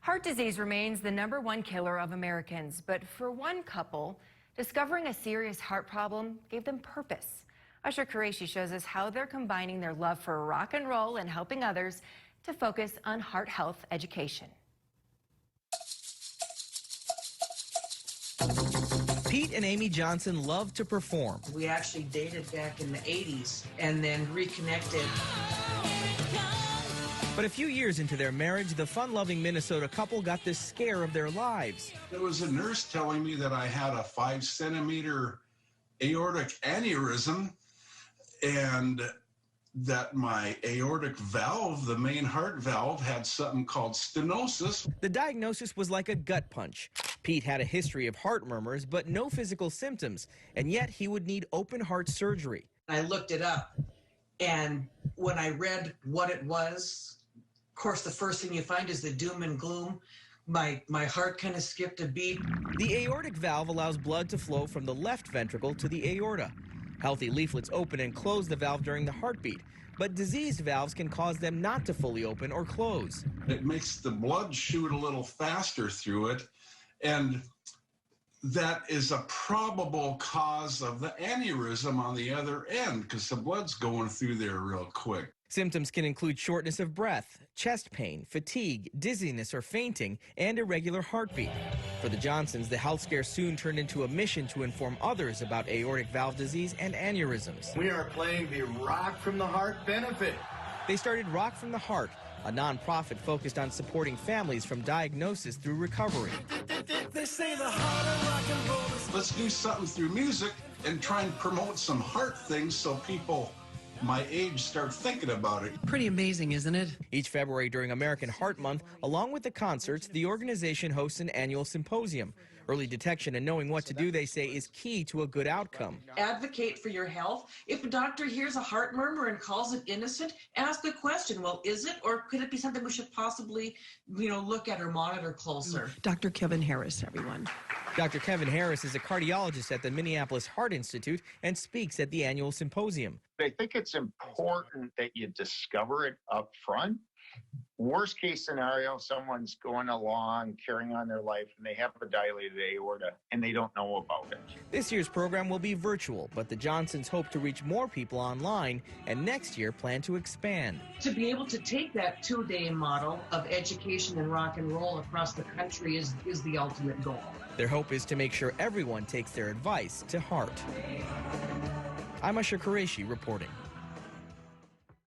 Heart disease remains the #1 killer of Americans, but for one couple, discovering a serious heart problem gave them purpose. Ash-har Quraishi shows us how they're combining their love for rock and roll and helping others to focus on heart health education. Pete and Amy Johnson love to perform. We actually dated back in the 80s and then reconnected. But a few years into their marriage, the fun-loving Minnesota couple got the scare of their lives. There was a nurse telling me that I had a 5-centimeter aortic aneurysm and that my aortic valve, the main heart valve, had something called stenosis. The diagnosis was like a gut punch. Pete had a history of heart murmurs, but no physical symptoms, and yet he would need open heart surgery. I looked it up, and when I read what it was, of course, the first thing you find is the doom and gloom. My heart kind of skipped a beat. The aortic valve allows blood to flow from the left ventricle to the aorta. Healthy leaflets open and close the valve during the heartbeat, but diseased valves can cause them not to fully open or close. It makes the blood shoot a little faster through it, and that is a probable cause of the aneurysm on the other end because the blood's going through there real quick. Symptoms can include shortness of breath, chest pain, fatigue, dizziness or fainting, and irregular heartbeat. For the Johnsons, the health scare soon turned into a mission to inform others about aortic valve disease and aneurysms. We are playing the Rock from the Heart benefit. They started Rock from the Heart, a nonprofit focused on supporting families from diagnosis through recovery. They say the heart of rock and roll is... Let's do something through music and try and promote some heart things so people my age start thinking about it. Pretty amazing, isn't it? Each February during American Heart Month, along with the concerts, the organization hosts an annual symposium. Early detection and knowing what to do, they say, is key to a good outcome. Advocate for your health. If a doctor hears a heart murmur and calls it innocent, ask the question, well, is it, or could it be something we should possibly, look at or monitor closer? Dr. Kevin Harris, everyone. Dr. Kevin Harris is a cardiologist at the Minneapolis Heart Institute and speaks at the annual symposium. I think it's important that you discover it up front. Worst case scenario, someone's going along, carrying on their life, and they have a dilated aorta, and they don't know about it. This year's program will be virtual, but the Johnsons hope to reach more people online, and next year plan to expand. To be able to take that 2-day model of education and rock and roll across the country is the ultimate goal. Their hope is to make sure everyone takes their advice to heart. I'm Ash-har Quraishi reporting.